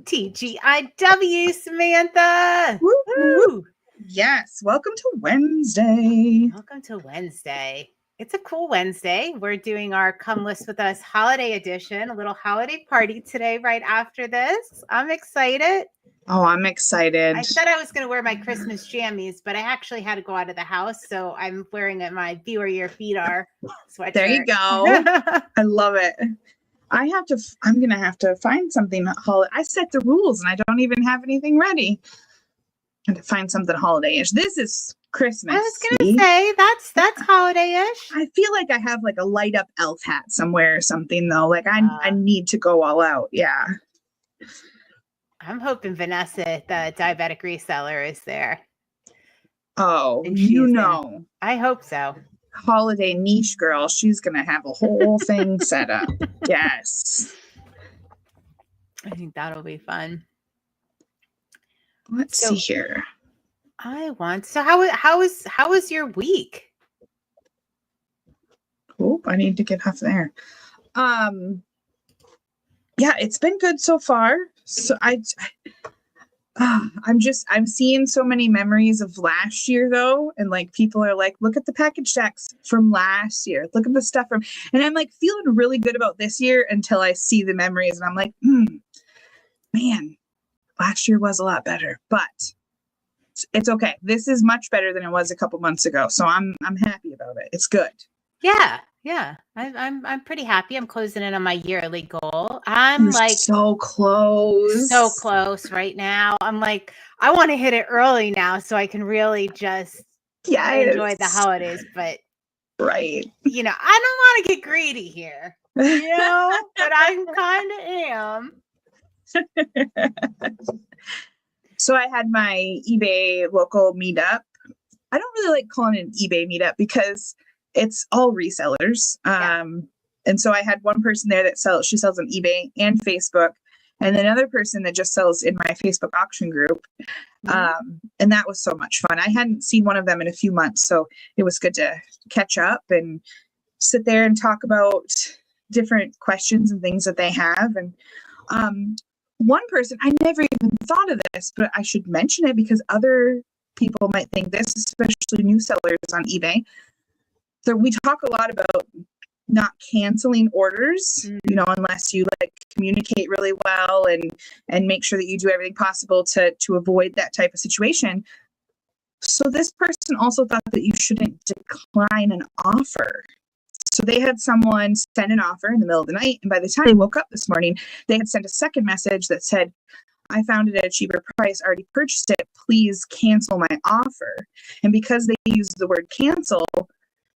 TGIW, Samantha. Woo, woo. Woo. Yes. Welcome to Wednesday. Welcome to Wednesday. It's a cool Wednesday. We're doing our Come List With Us holiday edition, a little holiday party today right after this. I'm excited. Oh, I'm excited. I said I was going to wear my Christmas jammies, but I actually had to go out of the house, so I'm wearing my Be Where Your Feet Are sweatshirt. There you go. I love it. I'm going to have to find something. I set the rules and I don't even have anything ready. And to find something holiday-ish. This is Christmas. I was going to say, that's holiday-ish. I feel like I have like a light up elf hat somewhere or something though. Like I need to go all out. Yeah. I'm hoping Vanessa, the diabetic reseller, is there. Oh, you know. I hope so. Holiday niche girl. She's going to have a whole thing set up. Yes. I think that'll be fun. Let's see here. How was your week? Oh, I need to get off there. Yeah, it's been good so far. So I'm seeing so many memories of last year though. And like people are like, look at the package checks from last year. Look at the stuff and I'm like feeling really good about this year until I see the memories and I'm like, man, last year was a lot better, but it's okay. This is much better than it was a couple months ago. So I'm happy about it. It's good. Yeah. I'm pretty happy. I'm closing in on my yearly goal. You're like so close right now. I'm like, I want to hit it early now so I can really just enjoy the holidays. But right, I don't want to get greedy here, but I kind of am. So I had my eBay local meetup. I don't really like calling it an eBay meetup because it's all resellers. And so I had one person there that sells on eBay and Facebook, and another person that just sells in my Facebook auction group. And that was so much fun. I hadn't seen one of them in a few months, so it was good to catch up and sit there and talk about different questions and things that they have. And one person, I never even thought of this, but I should mention it because other people might think this, especially new sellers on eBay. So we talk a lot about not canceling orders, unless you like communicate really well and make sure that you do everything possible to avoid that type of situation. So this person also thought that you shouldn't decline an offer. So they had someone send an offer in the middle of the night. And by the time they woke up this morning, they had sent a second message that said, I found it at a cheaper price, already purchased it. Please cancel my offer. And because they used the word cancel,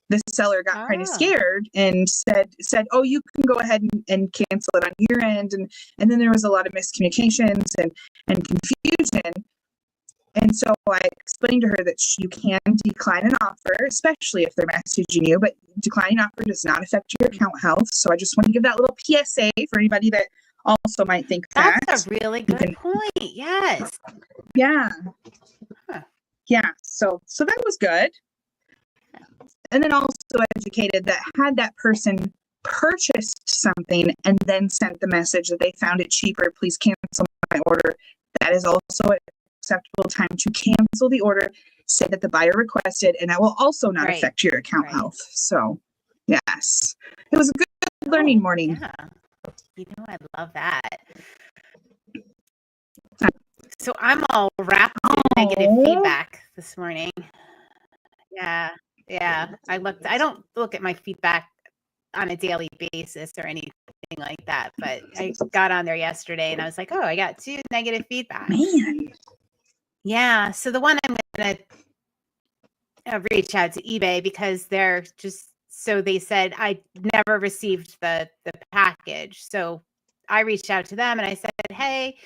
the seller got kind of scared and said, oh, you can go ahead and cancel it on your end. And then there was a lot of miscommunications and confusion. And so I explained to her that you can decline an offer, especially if they're messaging you, but declining an offer does not affect your account health. So I just want to give that little PSA for anybody that also might think that. That's a really good point. Yes. Yeah. Huh. Yeah. So that was good. And then also educated that had that person purchased something and then sent the message that they found it cheaper, please cancel my order. That is also an acceptable time to cancel the order, say that the buyer requested, and that will also not affect your account health. So, yes, it was a good learning morning. Yeah. I love that. So I'm all wrapped in negative feedback this morning. Yeah. I don't look at my feedback on a daily basis or anything like that, but I got on there yesterday and I was like, oh, I got 2 negative feedback. Man. Yeah. So the one I'm going to reach out to eBay because they're just, so they said I never received the package. So I reached out to them and I said, hey,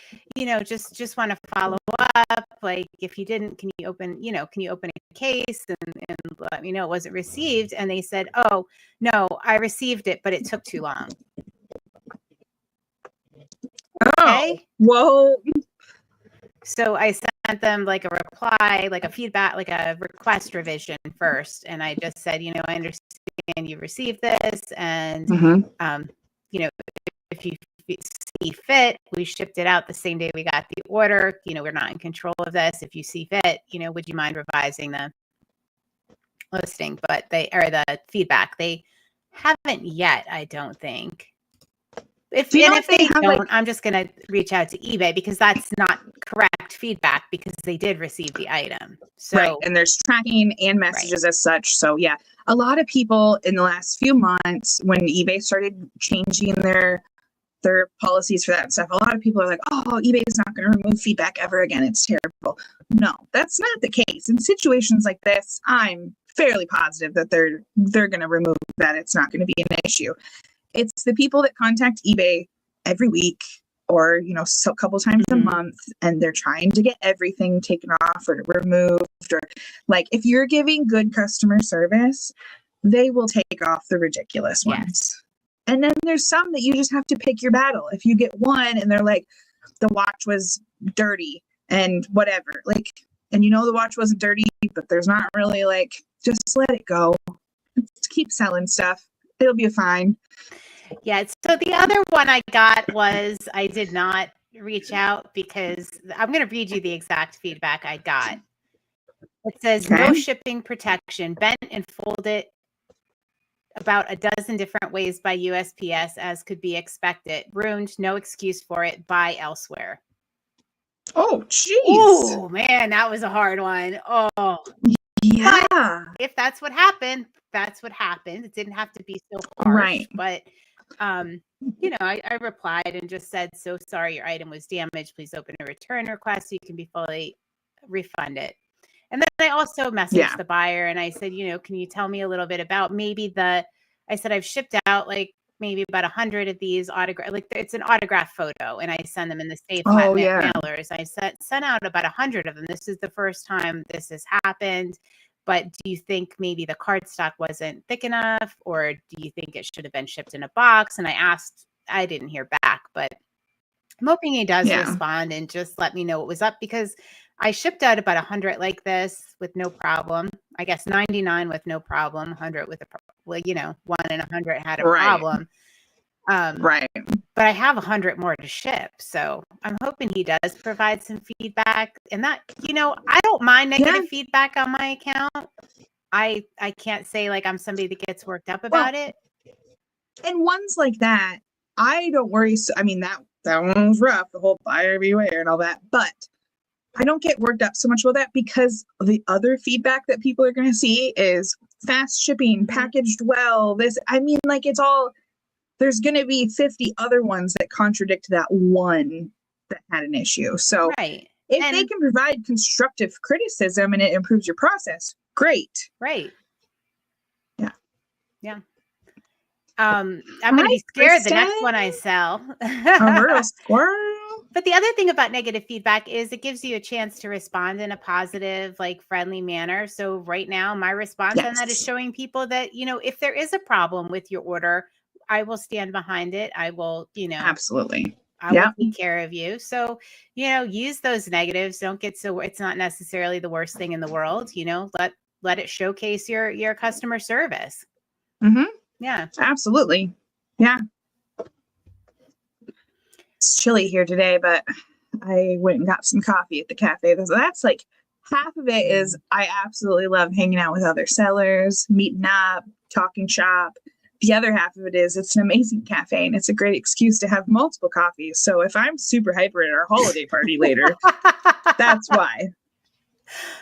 just want to follow up. Like, if you didn't, can you open a case and let me know it wasn't received? And they said, oh, no, I received it, but it took too long. Okay. Whoa. So I sent them like a reply, like a feedback, like a request revision first. And I just said, I understand you received this. And, if you see fit, we shipped it out the same day we got the order. We're not in control of this. If you see fit, would you mind revising the listing? But the feedback. They haven't yet, I don't think. If they don't, I'm just going to reach out to eBay because that's not correct feedback because they did receive the item. So, right. And there's tracking and messages as such. So yeah, a lot of people in the last few months when eBay started changing their policies for that stuff, a lot of people are like, oh, eBay is not going to remove feedback ever again. It's terrible. No, that's not the case. In situations like this, I'm fairly positive that they're going to remove that. It's not going to be an issue. It's the people that contact eBay every week or, a couple times a month, and they're trying to get everything taken off or removed, or like if you're giving good customer service, they will take off the ridiculous ones. Yes. And then there's some that you just have to pick your battle. If you get one and they're like, the watch was dirty and whatever, like, and the watch wasn't dirty, but there's not really just let it go. Just keep selling stuff. It'll be fine. Yeah. So the other one I got was I did not reach out because I'm going to read you the exact feedback I got. It says, no shipping protection, bent and folded about a dozen different ways by USPS as could be expected. Ruined, no excuse for it. Buy elsewhere. Oh, jeez. Oh, man, that was a hard one. Oh. Yeah. But if that's what happened, that's what happened. It didn't have to be so harsh. Right. But, I replied and just said, so sorry your item was damaged. Please open a return request so you can be fully refunded. And then I also messaged the buyer and I said, can you tell me a little bit about I said, I've shipped out maybe about 100 of these it's an autograph photo and I send them in the safe mailers. I sent out about 100 of them. This is the first time this has happened, but do you think maybe the cardstock wasn't thick enough or do you think it should have been shipped in a box? And I didn't hear back, but I'm hoping he does respond and just let me know what was up because I shipped out about 100 like this with no problem. I guess 99 with no problem, 100 with one in 100 had a problem. Right. But I have 100 more to ship. So I'm hoping he does provide some feedback and that, I don't mind negative feedback on my account. I can't say I'm somebody that gets worked up about it. And ones like that, I don't worry. So, I mean, that one was rough, the whole buyer beware and all that, but I don't get worked up so much about that because the other feedback that people are going to see is fast shipping, packaged well, it's all, there's going to be 50 other ones that contradict that one that had an issue. So if they can provide constructive criticism and it improves your process, great. Right. Yeah. Yeah. I'm going to be scared the next one I sell. A real squirrel. But the other thing about negative feedback is it gives you a chance to respond in a positive, friendly manner. So right now, my response on that is showing people that, if there is a problem with your order, I will stand behind it. I will, absolutely. I will take care of you. So, use those negatives. Don't get so it's not necessarily the worst thing in the world. Let it showcase your customer service. Mm-hmm. Yeah, absolutely. Yeah. It's chilly here today, but I went and got some coffee at the cafe. So that's half of it is I absolutely love hanging out with other sellers, meeting up, talking shop. The other half of it is it's an amazing cafe and it's a great excuse to have multiple coffees. So if I'm super hyper at our holiday party later, that's why.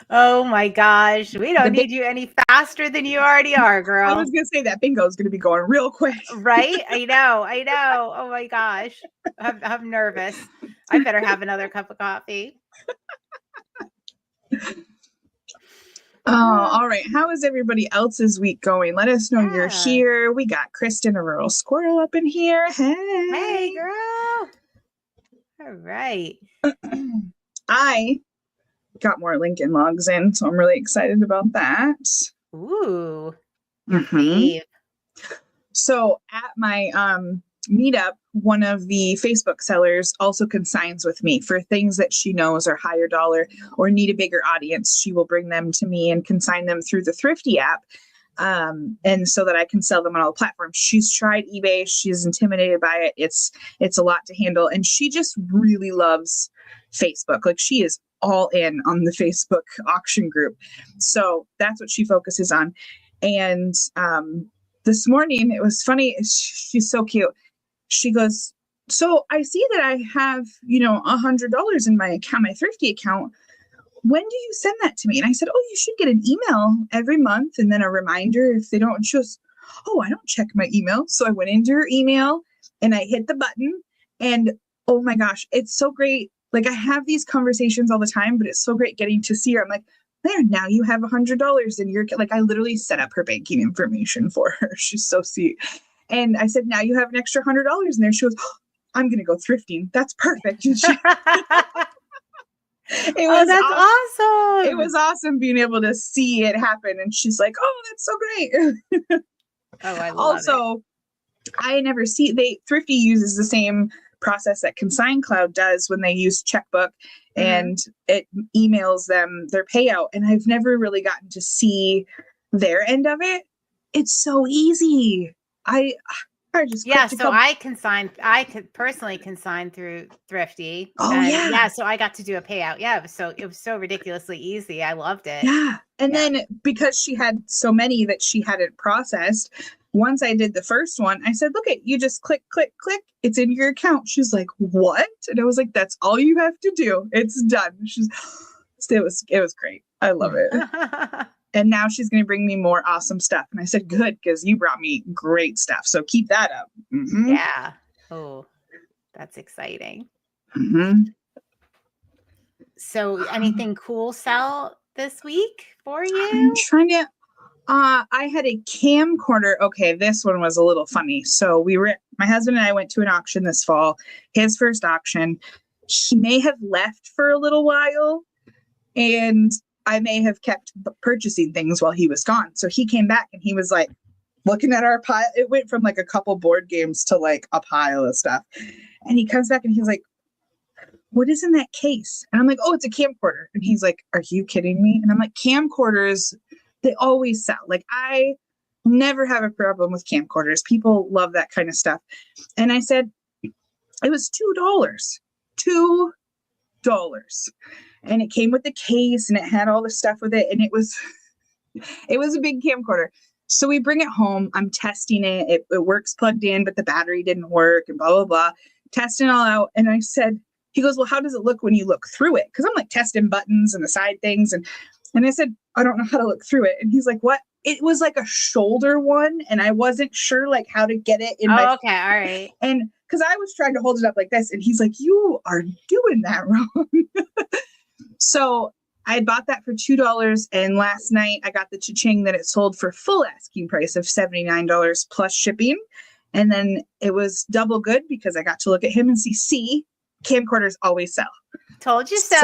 Oh my gosh. We don't need you any faster than you already are, girl. I was going to say that bingo is going to be going real quick. Right? I know. Oh my gosh. I'm nervous. I better have another cup of coffee. Oh, all right. How is everybody else's week going? Let us know you're here. We got Kristen, a rural squirrel, up in here. Hey, girl. All right. I got more Lincoln logs in, so I'm really excited about that. Ooh. Mm-hmm. So at my meetup, one of the Facebook sellers also consigns with me for things that she knows are higher dollar or need a bigger audience. She will bring them to me and consign them through the Thrifty app. And so that I can sell them on all platforms. She's tried eBay. She's intimidated by it. It's a lot to handle. And she just really loves Facebook. Like she is all in on the Facebook auction group. So that's what she focuses on. And this morning, it was funny. She's so cute. She goes, so I see that I have, $100 in my account, my thrifty account. When do you send that to me? And I said, oh, you should get an email every month and then a reminder if they don't. And she goes, oh, I don't check my email. So I went into her email and I hit the button and oh my gosh, it's so great. Like I have these conversations all the time, but it's so great getting to see her. I'm like, there, now you have $100 in your, like I literally set up her banking information for her. She's so sweet. And I said, now you have an extra $100 in there. She goes, oh, I'm going to go thrifting. That's perfect. And that's awesome. It was awesome being able to see it happen. And she's like, oh, that's so great. Oh, I love also, it. I never see Thrifty uses the same process that Consign Cloud does when they use Checkbook and it emails them their payout. And I've never really gotten to see their end of it. It's so easy. I just so I could personally consign through Thrifty. Oh yeah. So I got to do a payout. Yeah, it was so ridiculously easy. I loved it. Yeah. And then because she had so many that she hadn't processed, once I did the first one, I said, look, you just click, click, click. It's in your account. She's like, what? And I was like, that's all you have to do. It's done. It was great. I love it. And now she's going to bring me more awesome stuff. And I said, good, because you brought me great stuff. So keep that up. Mm-hmm. Yeah. Oh, that's exciting. Mm-hmm. So anything cool sell this week for you? I'm trying to, I had a camcorder. Okay. This one was a little funny. So my husband and I went to an auction this fall, his first auction. He may have left for a little while and I may have kept purchasing things while he was gone. So he came back and he was like looking at our pile. It went from like a couple board games to like a pile of stuff. And he comes back and he's like, what is in that case? And I'm like, oh, it's a camcorder. And he's like, are you kidding me? And I'm like, camcorders, they always sell. Like I never have a problem with camcorders. People love that kind of stuff. And I said, it was $2. $2. And it came with the case and it had all the stuff with it. And it was a big camcorder. So we bring it home. I'm testing it. It works plugged in, but the battery didn't work and blah, blah, blah. Testing it all out. And I said, he goes, well, how does it look when you look through it? Because I'm like testing buttons and the side things. And I said, I don't know how to look through it. And he's like, what? It was like a shoulder one. And I wasn't sure like how to get it in my. Okay. All right. And because I was trying to hold it up like this. And he's like, you are doing that wrong. So I bought that for $2. And last night I got the cha-ching that it sold for full asking price of $79 plus shipping. And then it was double good because I got to look at him and see camcorders always sell. Told you so.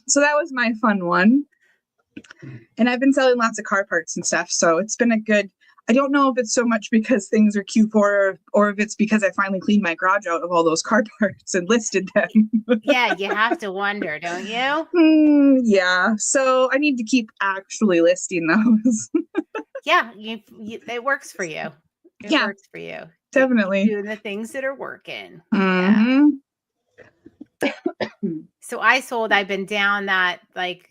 So that was my fun one. And I've been selling lots of car parts and stuff. So it's been I don't know if it's so much because things are Q4 or if it's because I finally cleaned my garage out of all those car parts and listed them. Yeah, you have to wonder, don't you? Yeah. So I need to keep actually listing those. Yeah, it works for you. It works for you. Definitely. Doing the things that are working. Mm-hmm. Yeah. So I've been down that like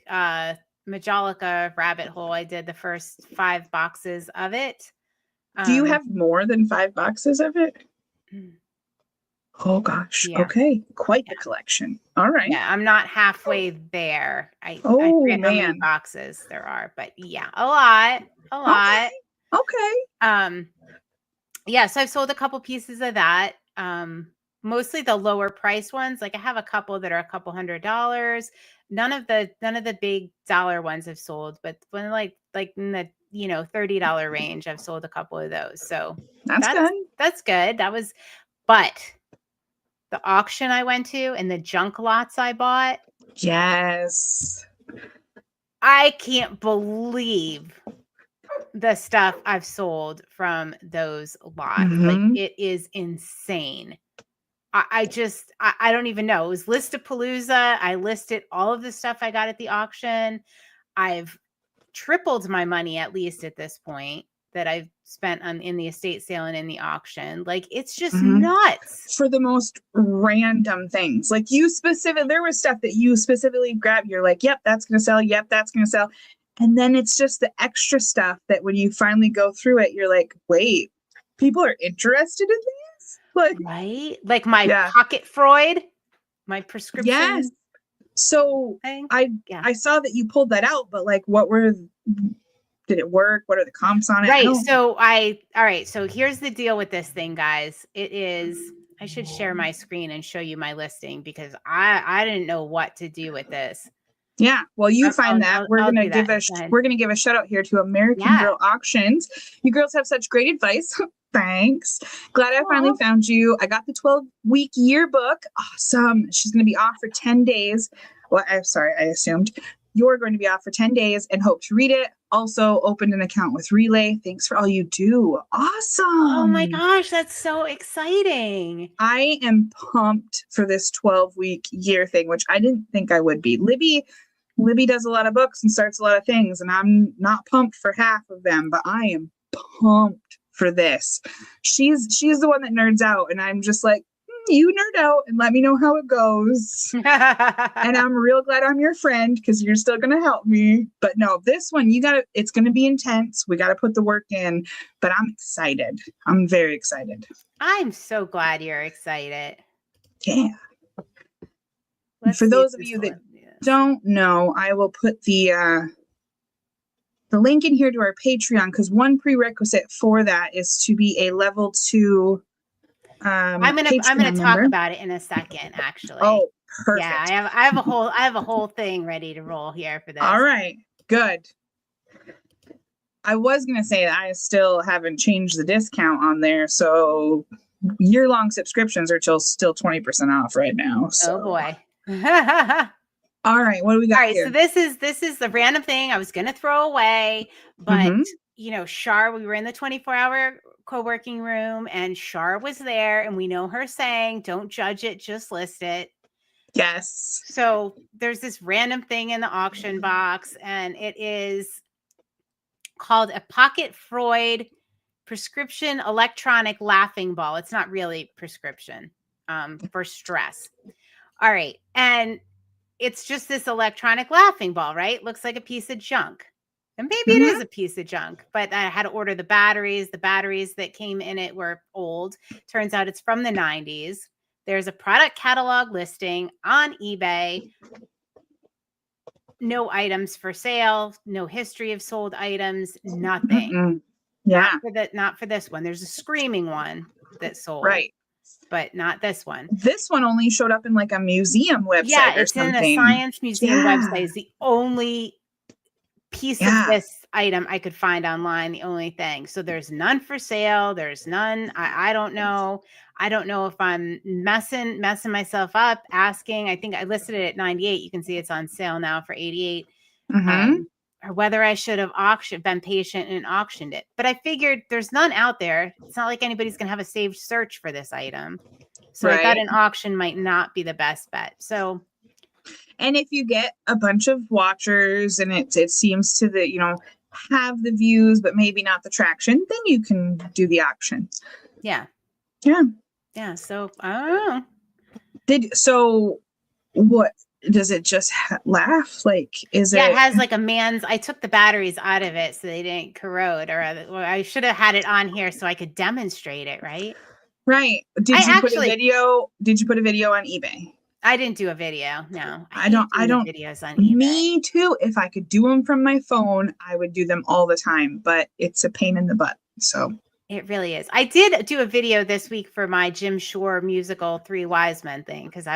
Majolica rabbit hole. I did the first 5 boxes of it. Do you have more than 5 boxes of it? Oh gosh. Yeah. Okay. Quite the collection. All right. Yeah, I'm not halfway there. I forget how many boxes there are, but yeah, a lot. Okay. Yeah, so I've sold a couple pieces of that. Mostly the lower price ones. Like I have a couple that are a couple $100. None of the big dollar ones have sold, but when like in the $30 range, I've sold a couple of those. So that's good. That's good. But the auction I went to and the junk lots I bought. Yes. I can't believe the stuff I've sold from those lots. Mm-hmm. Like it is insane. I don't even know. It was Listapalooza. I listed all of the stuff I got at the auction. I've tripled my money, at least at this point, that I've spent on in the estate sale and in the auction. Like, it's just nuts. For the most random things. Like, you there was stuff that you specifically grabbed. You're like, yep, that's going to sell. Yep, that's going to sell. And then it's just the extra stuff that when you finally go through it, you're like, wait, people are interested in these? Like, right? Like my pocket Freud, my prescription. Yes. So thing. I saw that you pulled that out, but like, did it work? What are the comps on it? Right. So all right. So here's the deal with this thing, guys. I should share my screen and show you my listing because I didn't know what to do with this. Yeah. Well, you find that. We're going to give a shout out here to American Girl Auctions. You girls have such great advice. Thanks. Glad I finally found you. I got the 12-week yearbook. Awesome. She's going to be off for 10 days. Well, I'm sorry. I assumed you're going to be off for 10 days and hope to read it. Also opened an account with Relay. Thanks for all you do. Awesome. Oh my gosh. That's so exciting. I am pumped for this 12-week year thing, which I didn't think I would be. Libby does a lot of books and starts a lot of things, and I'm not pumped for half of them, but I am pumped for this. She's the one that nerds out, and I'm just like, you nerd out and let me know how it goes. And I'm real glad I'm your friend because you're still going to help me. But no, this one, it's going to be intense. We got to put the work in, but I'm excited. I'm very excited. I'm so glad you're excited. Yeah. For those of you that don't know, I will put the link in here to our Patreon because one prerequisite for that is to be a level 2. I'm gonna talk about it in a second. Actually, oh, perfect. Yeah, I have a whole thing ready to roll here for this. All right, good. I was gonna say that I still haven't changed the discount on there, so year-long subscriptions are still 20% off right now. So. Oh boy. All right, what do we got here? So this is the random thing I was going to throw away, but Shar, we were in the 24-hour co-working room and Shar was there and we know her saying, don't judge it, just list it. Yes. So there's this random thing in the auction box and it is called a Pocket Freud prescription electronic laughing ball. It's not really prescription for stress. All right. And it's just this electronic laughing ball, right? Looks like a piece of junk. And maybe it is a piece of junk, but I had to order the batteries. The batteries that came in it were old. Turns out it's from the 90s. There's a product catalog listing on eBay. No items for sale, no history of sold items, nothing. Yeah. Not for this one. There's a screaming one that sold. Right. But not this one. This one only showed up in like a museum website. Yeah, it's in a science museum website. It's the only piece of this item I could find online. The only thing. So there's none for sale. There's none. I don't know. I don't know if I'm messing myself up asking. I think I listed it at 98. You can see it's on sale now for 88. Or whether I should have been patient and auctioned it. But I figured there's none out there. It's not like anybody's going to have a saved search for this item. So I thought an auction might not be the best bet. So, and if you get a bunch of watchers and it seems to have the views, but maybe not the traction, then you can do the auction. Yeah. Yeah. Yeah. So I don't know. So what? Does it just laugh? Like, is it? Yeah, it has like I took the batteries out of it so they didn't corrode, or I should have had it on here so I could demonstrate it, right? Right. Did you put a video on eBay? I didn't do a video. No, I don't videos on eBay. Me too. If I could do them from my phone, I would do them all the time, but it's a pain in the butt. So it really is. I did do a video this week for my Jim Shore musical 3 Wise Men thing because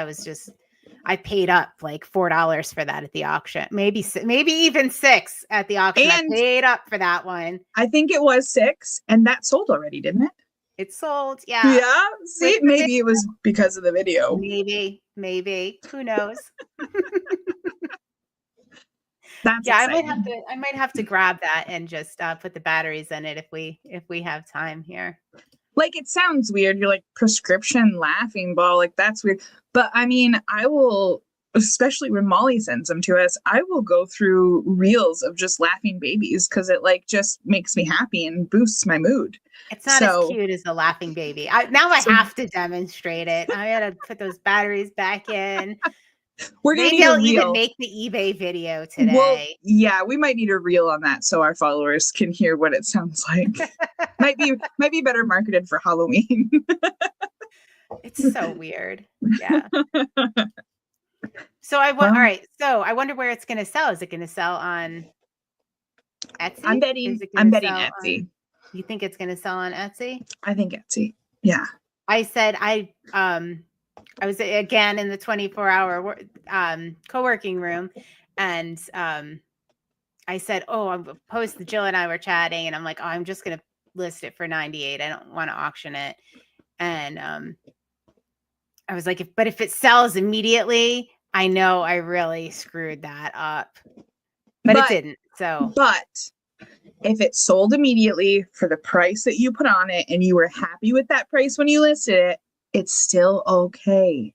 I paid up like $4 for that at the auction. Maybe even $6 at the auction. And I paid up for that one. I think it was $6 and that sold already, didn't it? It sold. Yeah. Yeah. See, maybe it was because of the video. Maybe. Who knows? That's exciting. I might have to grab that and just put the batteries in it if we have time here. Like, it sounds weird. You're like, prescription laughing ball. Like, that's weird. But I mean, I will especially when Molly sends them to us, I will go through reels of just laughing babies because it like just makes me happy and boosts my mood. It's not as cute as the laughing baby. Now I have to demonstrate it. I gotta put those batteries back in. We're gonna Maybe need a I'll reel. even make the eBay video today. Well, yeah, we might need a reel on that so our followers can hear what it sounds like. might be better marketed for Halloween. It's so weird. Yeah. So all right. So I wonder where it's going to sell. Is it going to sell on Etsy? I'm betting Etsy. You think it's going to sell on Etsy? I think Etsy. Yeah. I said I was again in the 24-hour co-working room, and I said, "Oh, I'm post." Jill and I were chatting, and I'm like, "Oh, I'm just going to list it for 98. I don't want to auction it." And I was like, "But if it sells immediately, I know I really screwed that up." But it didn't. But if it sold immediately for the price that you put on it and you were happy with that price when you listed it, it's still okay.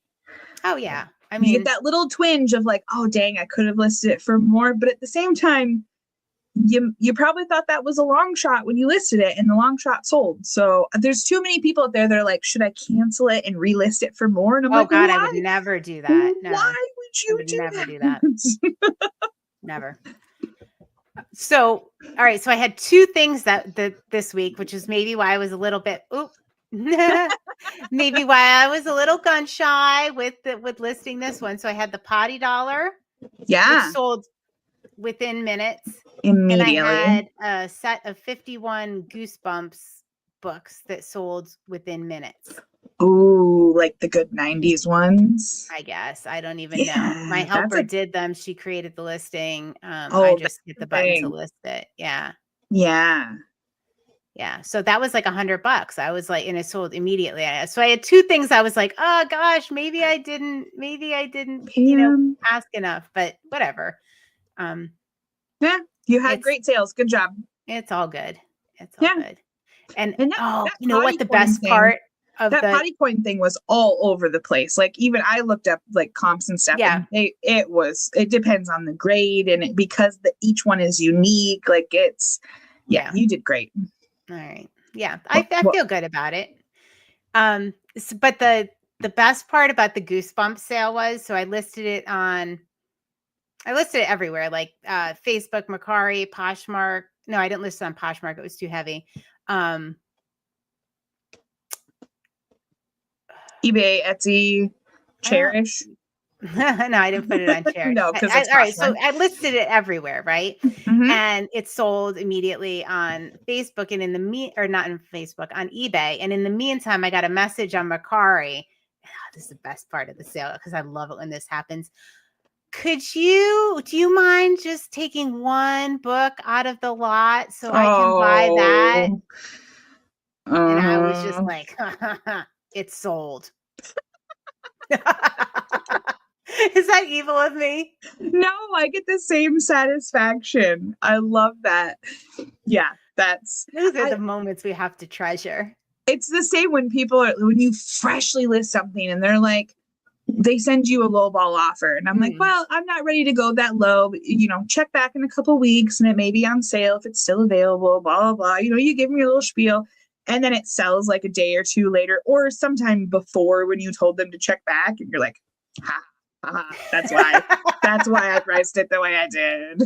Oh, yeah. I mean, you get that little twinge of like, oh, dang, I could have listed it for more. But at the same time, you probably thought that was a long shot when you listed it and the long shot sold. So there's too many people out there that are like, should I cancel it and relist it for more? And I'm like, God, why? I would never do that. No. Why would you never do that? Never. So, all right. So I had two things that this week, which is maybe why I was a little bit, maybe why I was a little gun shy with listing this one. So I had the Potty Dollar, which sold within minutes. Immediately. And I had a set of 51 Goosebumps books that sold within minutes. Ooh, like the good 90s ones? I guess. I don't even know. My helper did them. She created the listing. I just hit the button to list it. Yeah. Yeah. Yeah. So that was like $100. I was like, and it sold immediately. So I had two things. I was like, oh gosh, maybe I didn't, ask enough, but whatever. Yeah. You had great sales. Good job. It's all good. It's all good. And that you know what the best thing, part of that potty coin thing was all over the place. Like even I looked up like comps and stuff. Yeah. And it depends on the grade and because each one is unique. Like you did great. All right. Yeah. I feel good about it. But the best part about the Goosebumps sale was, so I listed it everywhere, like Facebook, Mercari, Poshmark. No, I didn't list it on Poshmark. It was too heavy. eBay, Etsy, Cherish. No, I didn't put it on Cherish. No, because all right. So I listed it everywhere, right? Mm-hmm. And it sold immediately on Facebook and not in Facebook, on eBay. And in the meantime, I got a message on Mercari. This is the best part of the sale because I love it when this happens. Do you mind just taking one book out of the lot so I can buy that? And I was just like, it's sold. Is that evil of me? No, I get the same satisfaction. I love that. Yeah, those are the moments we have to treasure. It's the same when you freshly list something and they're like, they send you a lowball offer. And I'm like, well, I'm not ready to go that low. But, check back in a couple of weeks and it may be on sale if it's still available, blah, blah, blah. You give me a little spiel and then it sells like a day or two later or sometime before when you told them to check back and you're like, that's why I priced it the way I did.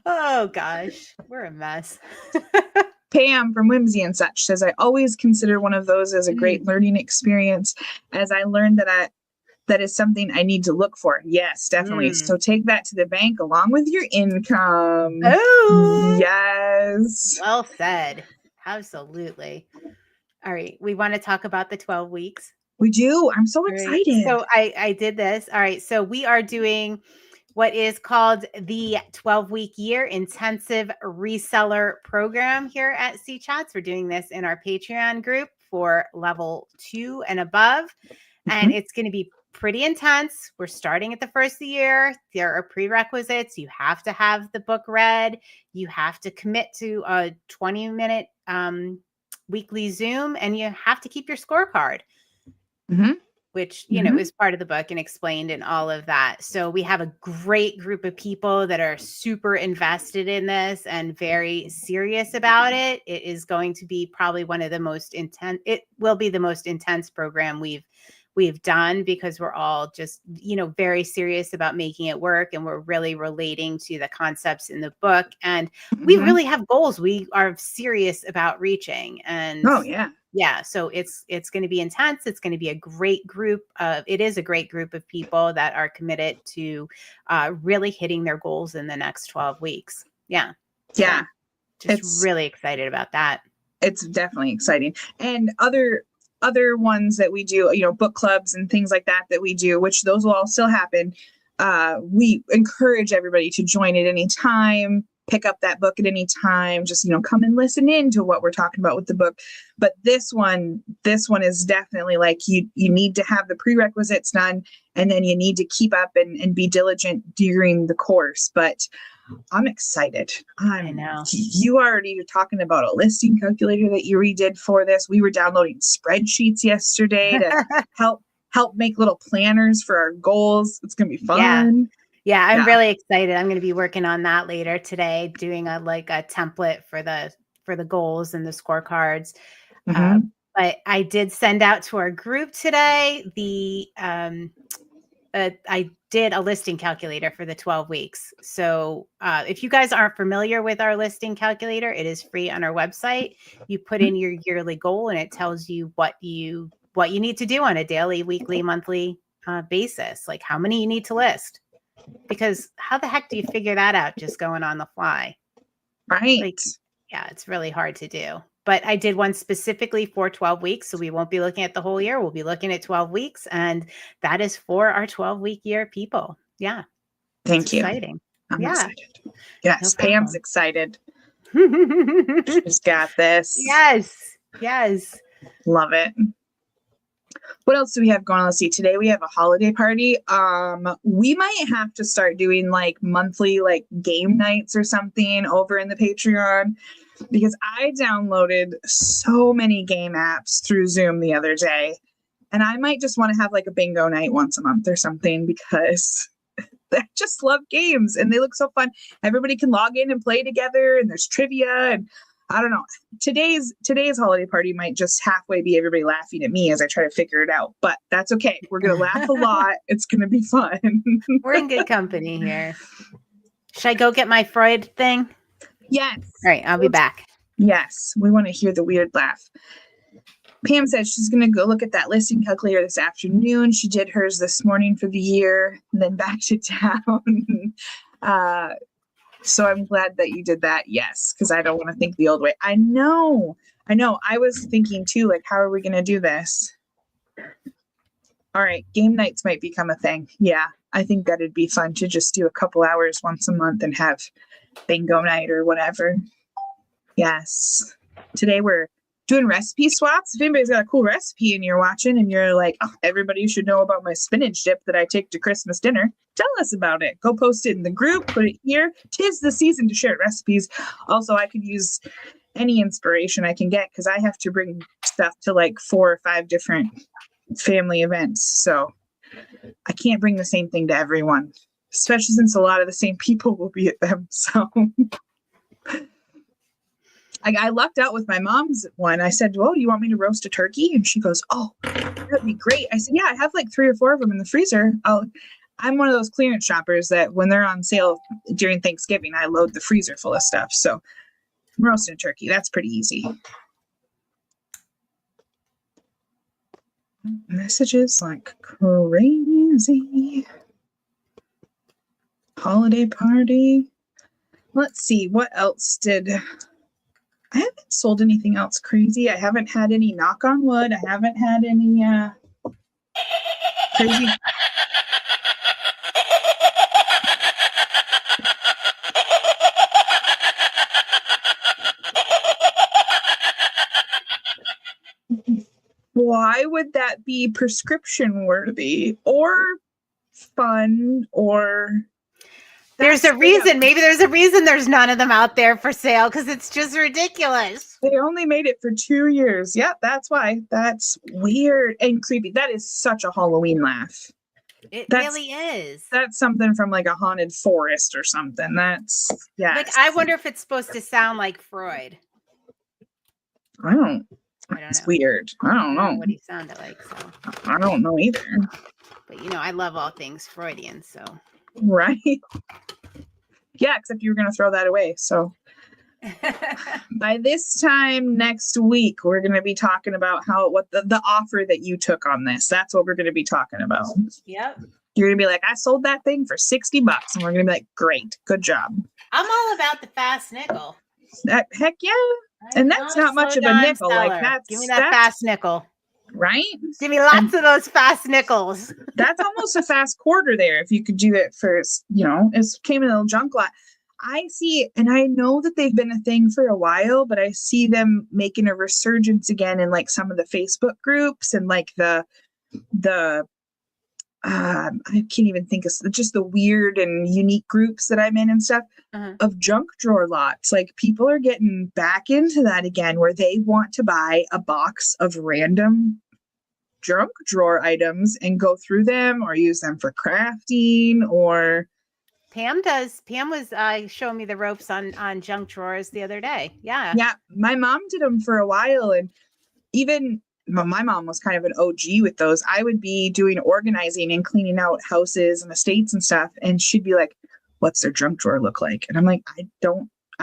Oh gosh, we're a mess. Pam from Whimsy and Such says, I always consider one of those as a great learning experience as I learned that is something I need to look for. Yes, definitely. So take that to the bank along with your income. Oh, yes. Well said. Absolutely. All right. We want to talk about the 12 weeks. We do. I'm so excited. So I did this. All right. So we are doing what is called the 12-week year intensive reseller program here at C Chats. We're doing this in our Patreon group for level 2 and above. And it's going to be pretty intense. We're starting at the first of the year. There are prerequisites. You have to have the book read. You have to commit to a 20-minute weekly Zoom, and you have to keep your scorecard. which, you know, is part of the book and explained and all of that. So we have a great group of people that are super invested in this and very serious about it. It is going to be probably one of the most intense, it will be the most intense program we've done, because we're all just, you know, very serious about making it work, and we're really relating to the concepts in the book, and we really have goals we are serious about reaching. And so it's going to be intense. It's going to be a great group of, it is a great group of people that are committed to really hitting their goals in the next 12 weeks. Yeah. So just really excited about that. It's definitely exciting. And other ones that we do, you know, book clubs and things like that we do, which those will all still happen. We encourage everybody to join at any time, pick up that book at any time, just, you know, come and listen in to what we're talking about with the book. But this one is definitely like you need to have the prerequisites done, and then you need to keep up and be diligent during the course. But I'm excited. I know. You already are talking about a listing calculator that you redid for this. We were downloading spreadsheets yesterday to help make little planners for our goals. It's going to be fun. Yeah, I'm really excited. I'm going to be working on that later today, doing a template for the goals and the scorecards. But I did send out to our group today I did a listing calculator for the 12 weeks. So if you guys aren't familiar with our listing calculator, it is free on our website. You put in your yearly goal, and it tells you what you need to do on a daily, weekly, monthly basis, like how many you need to list. Because how the heck do you figure that out just going on the fly? Right. It's really hard to do. But I did one specifically for 12 weeks. So we won't be looking at the whole year. We'll be looking at 12 weeks. And that is for our 12-week year people. Yeah. Thank you. Exciting. I'm excited. Yes. No Pam's excited. She's got this. Yes. Love it. What else do we have going on? Let's see. Today we have a holiday party. We might have to start doing like monthly like game nights or something over in the Patreon, because I downloaded so many game apps through Zoom the other day, and I might just want to have like a bingo night once a month or something, because I just love games and they look so fun. Everybody can log in and play together, and there's trivia, and I don't know. Today's holiday party might just halfway be everybody laughing at me as I try to figure it out, but that's okay. We're going to laugh a lot. It's going to be fun. We're in good company here. Should I go get my Freud thing? Yes. All right. I'll be back. Yes. We want to hear the weird laugh. Pam says she's going to go look at that listing calculator this afternoon. She did hers this morning for the year, and then back to town. So I'm glad that you did that. Yes, because I don't want to think the old way. I know. I was thinking too, like, how are we going to do this? All right. Game nights might become a thing. Yeah. I think that'd be fun to just do a couple hours once a month and have bingo night or whatever. Yes. Today we're doing recipe swaps. If anybody's got a cool recipe and you're watching and you're like, oh, everybody should know about my spinach dip that I take to Christmas dinner, tell us about it. Go post it in the group, put it here. 'Tis the season to share recipes. Also, I could use any inspiration I can get, because I have to bring stuff to like 4 or 5 different family events. So I can't bring the same thing to everyone, especially since a lot of the same people will be at them. So I lucked out with my mom's one. I said, well, you want me to roast a turkey? And she goes, oh, that'd be great. I said, yeah, I have like 3 or 4 of them in the freezer. I'm one of those clearance shoppers that when they're on sale during Thanksgiving, I load the freezer full of stuff. So I'm roasting a turkey. That's pretty easy. Messages like crazy. Holiday party. Let's see. What else I haven't sold anything else crazy. I haven't had any, knock on wood. I haven't had any crazy. Why would that be prescription worthy or fun or? There's a reason. Maybe there's a reason there's none of them out there for sale, because it's just ridiculous. They only made it for 2 years. Yep, that's why. That's weird and creepy. That is such a Halloween laugh. It really is. That's something from like a haunted forest or something. That's, yeah. Like, I wonder if it's supposed to sound like Freud. I don't know. It's weird. I don't know what he sounded like. So I don't know either. But I love all things Freudian. So right. Yeah, except you were going to throw that away. So by this time next week, we're going to be talking about what the offer that you took on this. That's what we're going to be talking about. Yep. You're going to be like, I sold that thing for $60. And we're going to be like, great, good job. I'm all about the fast nickel. Heck yeah. And that's not much of a nickel. Seller. Like Give me that fast nickel. Right? Give me lots of those fast nickels. That's almost a fast quarter there. If you could do it for, it came in a little junk lot. I see, and I know that they've been a thing for a while, but I see them making a resurgence again in like some of the Facebook groups and like the I can't even think of just the weird and unique groups that I'm in and stuff of junk drawer lots. Like people are getting back into that again, where they want to buy a box of random junk drawer items and go through them or use them for crafting. Or Pam does. Pam was showing me the ropes on junk drawers the other day. Yeah. My mom did them for a while, and even my mom was kind of an OG with those. I would be doing organizing and cleaning out houses and estates and stuff, and she'd be like, what's their junk drawer look like? And I'm like, I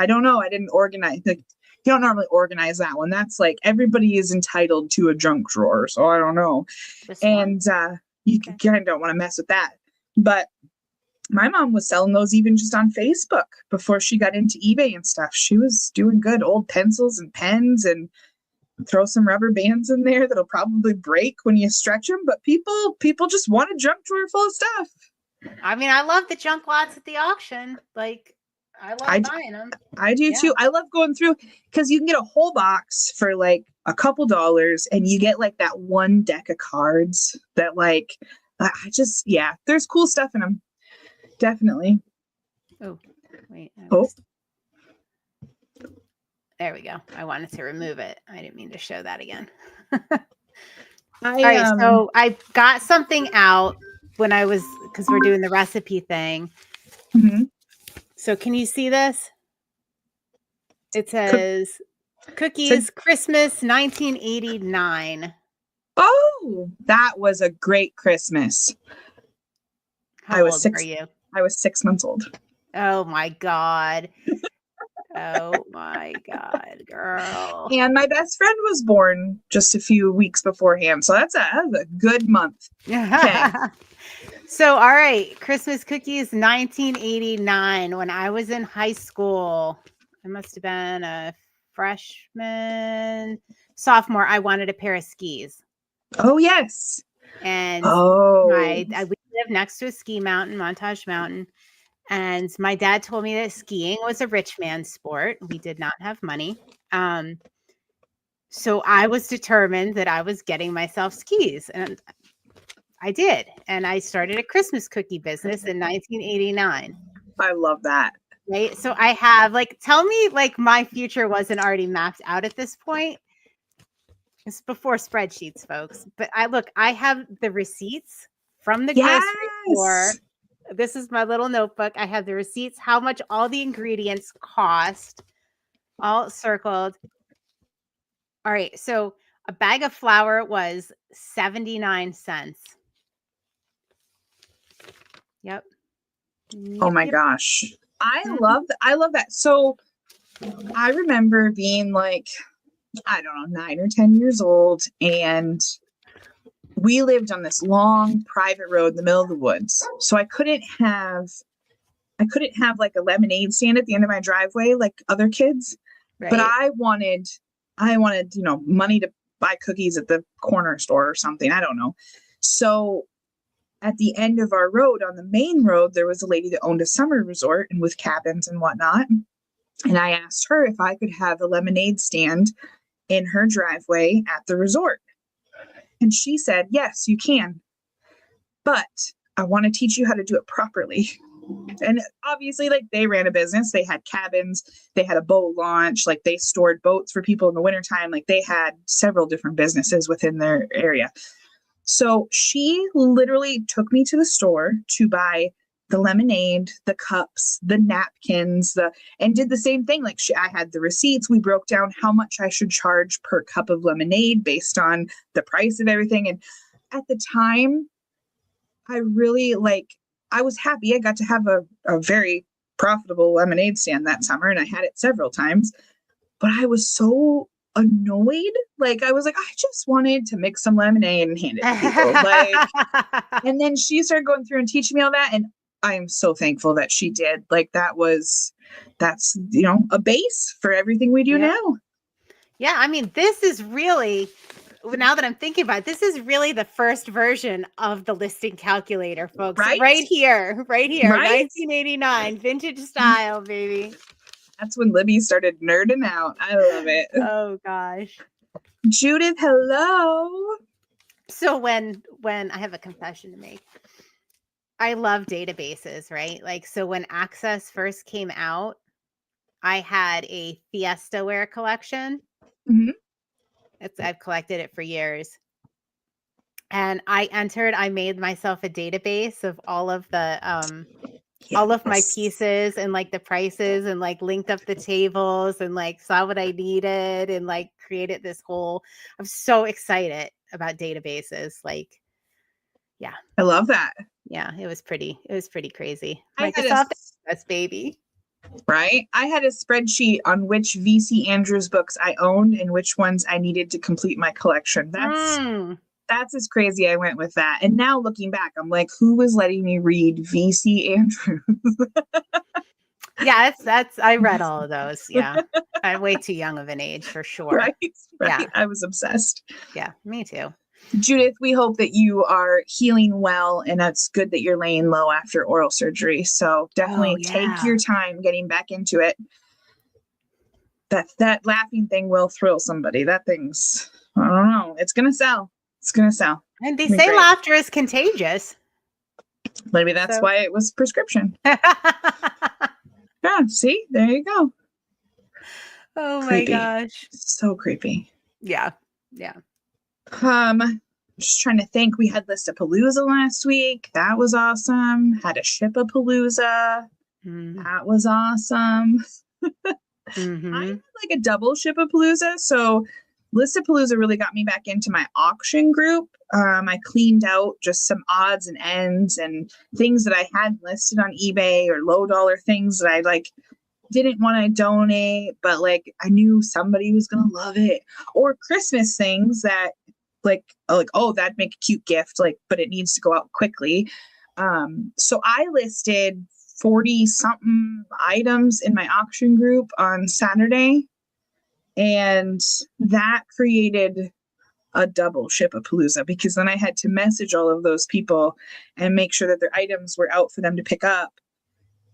don't know. I didn't organize. Like, you don't normally organize that one. That's like, everybody is entitled to a junk drawer. So I don't know. And you kind of don't want to mess with that. But my mom was selling those even just on Facebook before she got into eBay and stuff. She was doing good. Old pencils and pens, and throw some rubber bands in there that'll probably break when you stretch them. But people just want a junk drawer full of stuff. I mean, I love the junk lots at the auction. Like, I love buying them. I do too. I love going through, because you can get a whole box for like a couple dollars, and you get like that one deck of cards that like, there's cool stuff in them. Definitely. Oh, wait. Oh. There we go. I wanted to remove it. I didn't mean to show that again. All right. So I got something out because we're doing the recipe thing. Mm-hmm. So can you see this? It says Cookies Christmas 1989. Oh, that was a great Christmas. How old are you? I was 6 months old. Oh my God. Oh my God, girl. And my best friend was born just a few weeks beforehand. So that's a good month. Okay. So, all right. Christmas Cookies 1989. When I was in high school, I must have been a sophomore. I wanted a pair of skis. Oh, yes. And we live next to a ski mountain, Montage Mountain. And my dad told me that skiing was a rich man's sport. We did not have money. So I was determined that I was getting myself skis. And I did. And I started a Christmas cookie business in 1989. I love that. Right. So I have tell me my future wasn't already mapped out at this point. It's before spreadsheets, folks. But I have the receipts from the grocery store. This is my little notebook. I have the receipts, how much all the ingredients cost, all circled. All right. So a bag of flour was 79 cents. Yep. Oh my gosh. I love that. So I remember being like, I don't know, 9 or 10 years old, and we lived on this long private road in the middle of the woods. So I couldn't have like a lemonade stand at the end of my driveway like other kids. Right. But I wanted, money to buy cookies at the corner store or something. I don't know. So at the end of our road, on the main road, there was a lady that owned a summer resort and with cabins and whatnot. And I asked her if I could have a lemonade stand in her driveway at the resort. And she said, yes, you can. But I want to teach you how to do it properly. And obviously, like, they ran a business. They had cabins, they had a boat launch, like they stored boats for people in the wintertime. Like they had several different businesses within their area. So she literally took me to the store to buy the lemonade, the cups, the napkins, and did the same thing. Like I had the receipts. We broke down how much I should charge per cup of lemonade based on the price of everything. And at the time, I really I was happy. I got to have a very profitable lemonade stand that summer, and I had it several times, but I was so annoyed. Like, I was like, I just wanted to mix some lemonade and hand it to people. Like, and then she started going through and teaching me all that. And I am so thankful that she did. Like, that's, a base for everything we do now. Yeah. I mean, this is really, now that I'm thinking about it, this is really the first version of the listing calculator, folks. Right here, right? 1989, vintage style, baby. That's when Libby started nerding out. I love it. Oh gosh. Judith, hello. So when I have a confession to make, I love databases, right? Like, so when Access first came out, I had a Fiestaware collection. Mm-hmm. I've collected it for years. And I made myself a database of all of the all of my pieces and like the prices, and like linked up the tables and like saw what I needed and like created this whole. I'm so excited about databases. Like, yeah. I love that. Yeah, it was pretty crazy. Microsoft Access, baby. Right? I had a spreadsheet on which VC Andrews books I owned and which ones I needed to complete my collection. That's as crazy I went with that. And now looking back, I'm like, who was letting me read VC Andrews? Yeah, I read all of those. Yeah. I'm way too young of an age for sure. Right. Yeah. I was obsessed. Yeah, me too. Judith, we hope that you are healing well, and it's good that you're laying low after oral surgery. So definitely take your time getting back into it. That laughing thing will thrill somebody. That thing's, I don't know. It's going to sell. It's going to sell. And they say laughter is contagious. Maybe that's why it was prescription. Yeah, see? There you go. Oh creepy. My gosh. So creepy. Yeah. Yeah. Just trying to think. We had Listapalooza last week. That was awesome. Had a Shipapalooza. That was awesome. I had like a double Shipapalooza. So Listapalooza really got me back into my auction group. I cleaned out just some odds and ends and things that I hadn't listed on eBay, or low dollar things that I like didn't want to donate, but like I knew somebody was gonna love it, or Christmas things that like oh, that'd make a cute gift, like, but it needs to go out quickly. So I listed 40 something items in my auction group on Saturday, and that created a double Shipapalooza, because then I had to message all of those people and make sure that their items were out for them to pick up.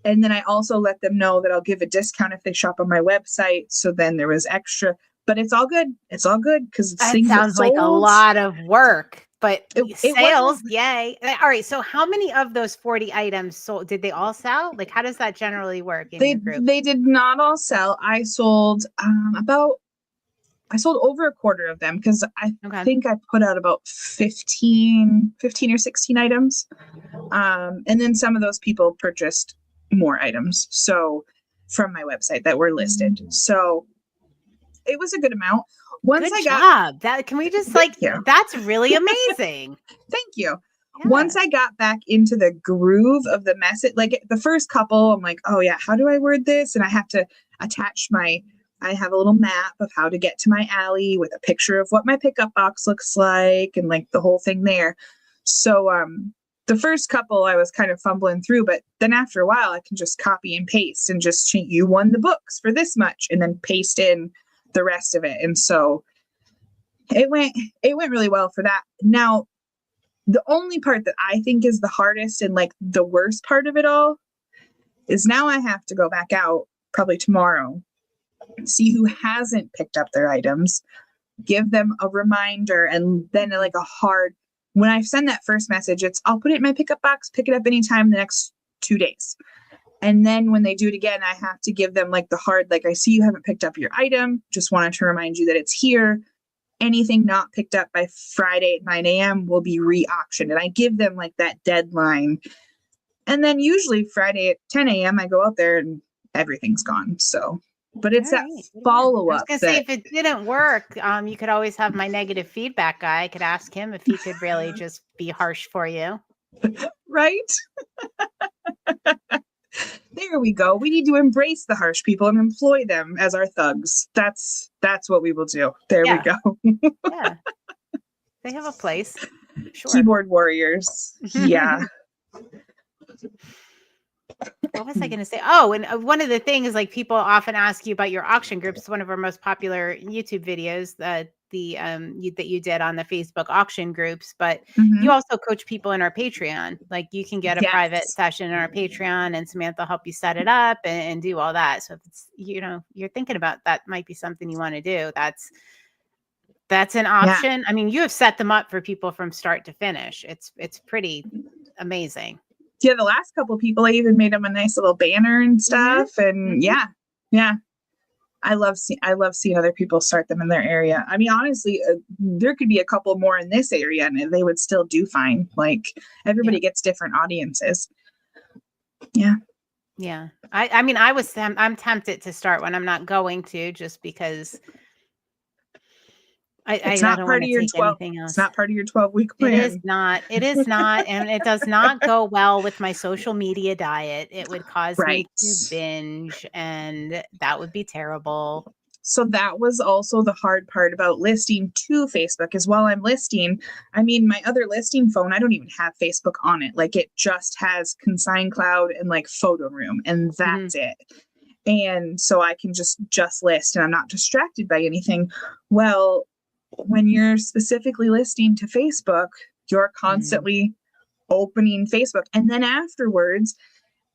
And then I also let them know that I'll give a discount if they shop on my website. So then there was extra, but it's all good. It's all good because it sounds like a lot of work, but sales, yay. All right. So how many of those 40 items sold? Did they all sell? Like, how does that generally work in your group? They did not all sell. I sold over a quarter of them, because I think I put out about 15 or 16 items. And then some of those people purchased more items, so from my website that were listed. So it was a good amount. That can we just that's really amazing. Thank you. Yeah. Once I got back into the groove of the message, like the first couple, I'm like, oh yeah, how do I word this? And I have to attach I have a little map of how to get to my alley with a picture of what my pickup box looks like, and like the whole thing there. So the first couple I was kind of fumbling through, but then after a while I can just copy and paste and just change, you won the books for this much, and then paste in the rest of it. And so it went really well for that. Now, the only part that I think is the hardest and like the worst part of it all is now I have to go back out probably tomorrow, see who hasn't picked up their items, give them a reminder, and then like when I send that first message, I'll put it in my pickup box, pick it up anytime the next 2 days. And then when they do it again, I have to give them like the hard, like, I see you haven't picked up your item. Just wanted to remind you that it's here. Anything not picked up by Friday at 9 a.m. will be re-auctioned. And I give them like that deadline. And then usually Friday at 10 a.m. I go out there and everything's gone. So, but it's that follow-up. I was gonna say, if it didn't work, you could always have my negative feedback guy. I could ask him if he could really just be harsh for you. Right? There we go. We need to embrace the harsh people and employ them as our thugs. That's what we will do. There we go. Yeah. They have a place. Sure. Keyboard warriors. Yeah. What was I going to say? Oh, and one of the things, like, people often ask you about your auction groups. It's one of our most popular YouTube videos, that you did on the Facebook auction groups, but you also coach people in our Patreon. Like, you can get a private session in our Patreon, and Samantha will help you set it up and do all that. So if it's, you're thinking about that, might be something you want to do. That's an option. Yeah. I mean, you have set them up for people from start to finish. It's pretty amazing. Yeah, the last couple of people, I even made them a nice little banner and stuff. And yeah. I love seeing other people start them in their area. I mean, honestly, there could be a couple more in this area and they would still do fine. Like, everybody gets different audiences. Yeah. Yeah. I mean, I'm tempted to start one. I'm not going to, just because it's not part of your 12. It's not part of your 12-week plan. It is not. And it does not go well with my social media diet. It would cause me to binge, and that would be terrible. So that was also the hard part about listing to Facebook, is while I'm listing, I mean, my other listing phone, I don't even have Facebook on it. Like, it just has Consign Cloud and like Photo Room, and that's it. And so I can just list, and I'm not distracted by anything. Well, when you're specifically listing to Facebook, you're constantly opening Facebook. And then afterwards,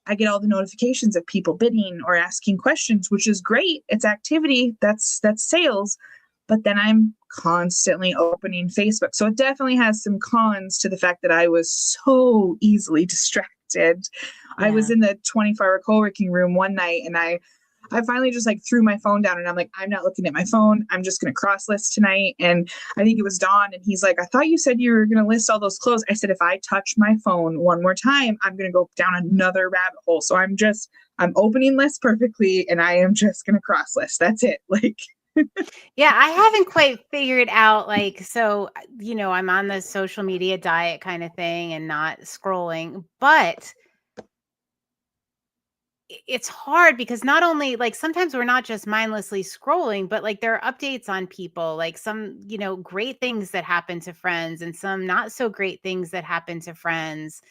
I get all the notifications of people bidding or asking questions, which is great. It's activity. That's sales. But then I'm constantly opening Facebook. So it definitely has some cons to the fact that I was so easily distracted. I was in the 24-hour co-working room one night, and I finally just like threw my phone down, and I'm like, I'm not looking at my phone. I'm just going to cross list tonight. And I think it was Dawn, and he's like, I thought you said you were going to list all those clothes. I said, if I touch my phone one more time, I'm going to go down another rabbit hole. So I'm opening lists perfectly, and I am just going to cross list. That's it. Like, yeah, I haven't quite figured out, like, so, I'm on the social media diet kind of thing and not scrolling, but it's hard because not only, like, sometimes we're not just mindlessly scrolling, but like, there are updates on people, like some, great things that happen to friends and some not so great things that happen to friends,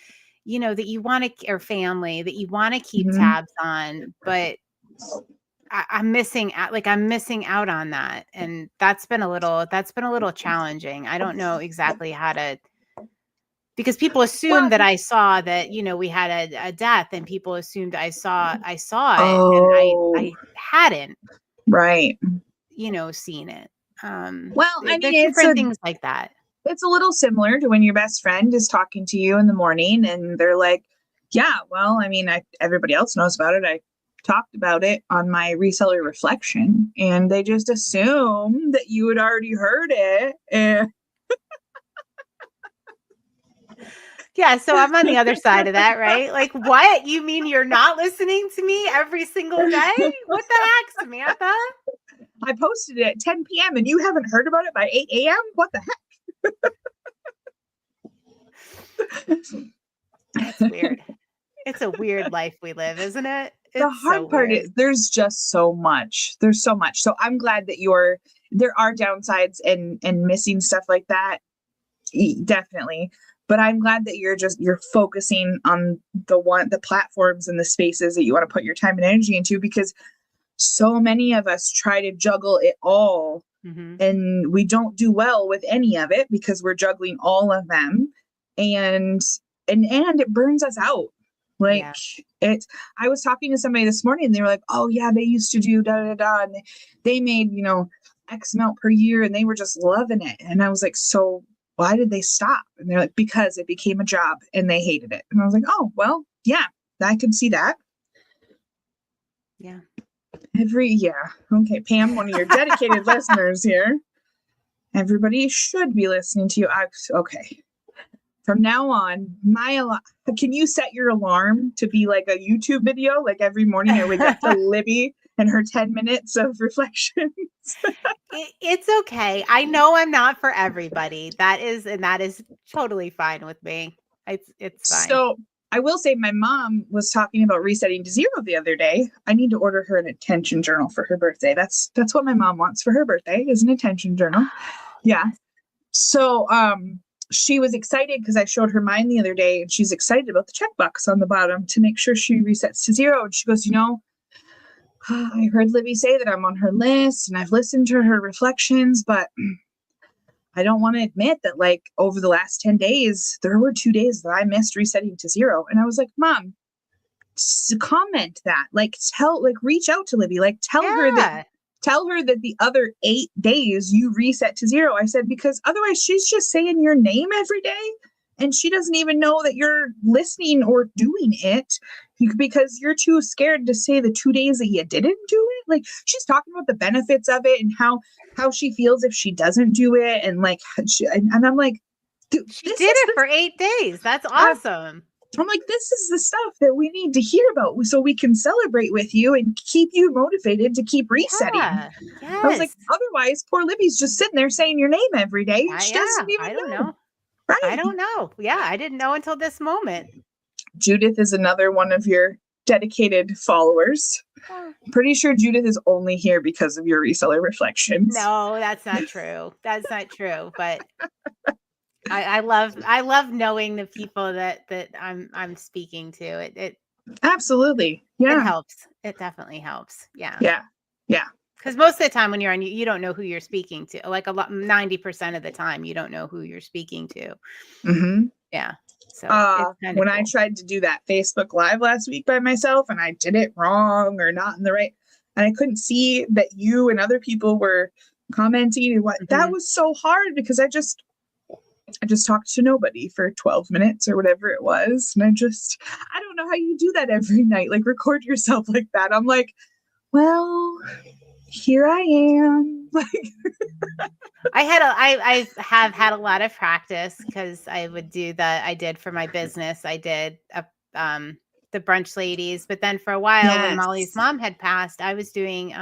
that you want to, or family that you want to keep tabs on, but I'm missing out on that. And that's been a little challenging. I don't know exactly how to, because people assumed that I saw that, we had a death, and people assumed I saw it, and I hadn't, seen it. Well, I mean, it's different things like that. It's a little similar to when your best friend is talking to you in the morning, and they're like, yeah, well, I mean, everybody else knows about it. I talked about it on my reseller reflection, and they just assume that you had already heard it. And yeah, so I'm on the other side of that, right? Like, what? You mean you're not listening to me every single day? What the heck, Samantha? I posted it at 10 p.m. and you haven't heard about it by 8 a.m.? What the heck? That's weird. It's a weird life we live, isn't it? The hard part is there's just so much. There's so much. So I'm glad that there are downsides and missing stuff like that. Definitely. But I'm glad that you're focusing on the platforms and the spaces that you want to put your time and energy into, because so many of us try to juggle it all, and we don't do well with any of it because we're juggling all of them, and it burns us out. Like, I was talking to somebody this morning, and they were like, oh yeah, they used to do da da da, and they made, X amount per year, and they were just loving it. And I was like, so why did they stop? And they're like, because it became a job and they hated it. And I was like, oh, well, yeah, I can see that. Yeah. Okay, Pam, one of your dedicated listeners here. Everybody should be listening to you. Okay. From now on, can you set your alarm to be like a YouTube video? Like every morning I wake up to Libby and her 10 minutes of reflections. It's okay. I know I'm not for everybody. That is totally fine with me. It's fine. So I will say my mom was talking about resetting to zero the other day. I need to order her an attention journal for her birthday. That's what my mom wants for her birthday, is an attention journal. Yeah. So she was excited because I showed her mine the other day, and she's excited about the checkbox on the bottom to make sure she resets to zero. And she goes, I heard Libby say that I'm on her list and I've listened to her reflections, but I don't want to admit that like over the last 10 days, there were 2 days that I missed resetting to zero. And I was like, Mom, comment that, reach out to Libby, tell her that the other 8 days you reset to zero. I said, because otherwise she's just saying your name every day and she doesn't even know that you're listening or doing it because you're too scared to say the 2 days that you didn't do it. Like, she's talking about the benefits of it and how she feels if she doesn't do it. And and I'm like, she did it for 8 days. That's awesome. I'm like, this is the stuff that we need to hear about so we can celebrate with you and keep you motivated to keep resetting. Yeah, yes. I was like, otherwise, poor Libby's just sitting there saying your name every day. And she doesn't even know. Right? I don't know. Yeah, I didn't know until this moment. Judith is another one of your dedicated followers. Pretty sure Judith is only here because of your reseller reflections. No, that's not true. That's not true. But I love knowing the people that I'm speaking to. It absolutely, yeah, it helps. It definitely helps. Yeah. Yeah. Because most of the time when you're on, you don't know who you're speaking to. Like 90% of the time, you don't know who you're speaking to. Mm-hmm. Yeah. So when cool. I tried to do that Facebook Live last week by myself and I did it wrong or not in the right, and I couldn't see that you and other people were commenting and what that was so hard because I just talked to nobody for 12 minutes or whatever it was. And I don't know how you do that every night, like record yourself like that. I'm like, well, here I am. I have had a lot of practice because I would do I did for my business. I did the brunch ladies, but then for a while when Molly's mom had passed, I was doing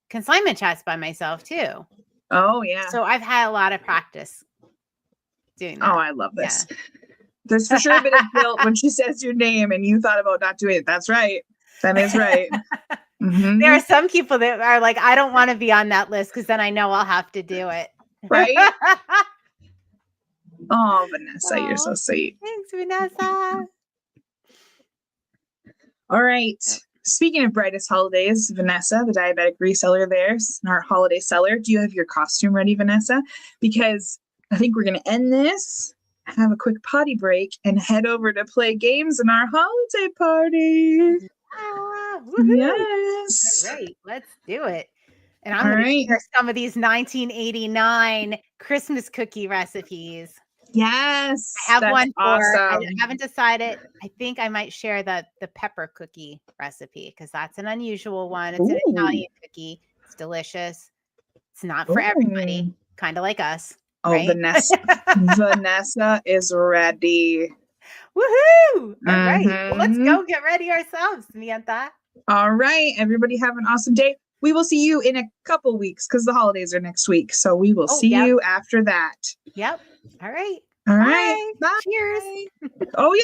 consignment chats by myself too. Oh yeah. So I've had a lot of practice doing that. Oh, I love this. Yeah. There's for sure a bit of guilt when she says your name and you thought about not doing it. That's right. That is right. Mm-hmm. There are some people that are like, I don't want to be on that list because then I know I'll have to do it. Right? Oh, Vanessa, you're so sweet. Thanks, Vanessa. All right. Speaking of brightest holidays, Vanessa, the diabetic reseller there, our holiday seller, do you have your costume ready, Vanessa? Because I think we're going to end this, have a quick potty break, and head over to play games in our holiday party. Yes. All right, let's do it. And I'm going to share some of these 1989 Christmas cookie recipes. Yes. I have one awesome. I haven't decided. I think I might share the pepper cookie recipe because that's an unusual one. It's an Italian cookie. It's delicious. It's not for everybody, kind of like us. Oh, right? Vanessa is ready. Woohoo! All right. Well, let's go get ready ourselves, Mienta. All right. Everybody have an awesome day. We will see you in a couple weeks because the holidays are next week. So we will see you after that. Yep. All right. All right. Bye. Cheers. Oh, yeah.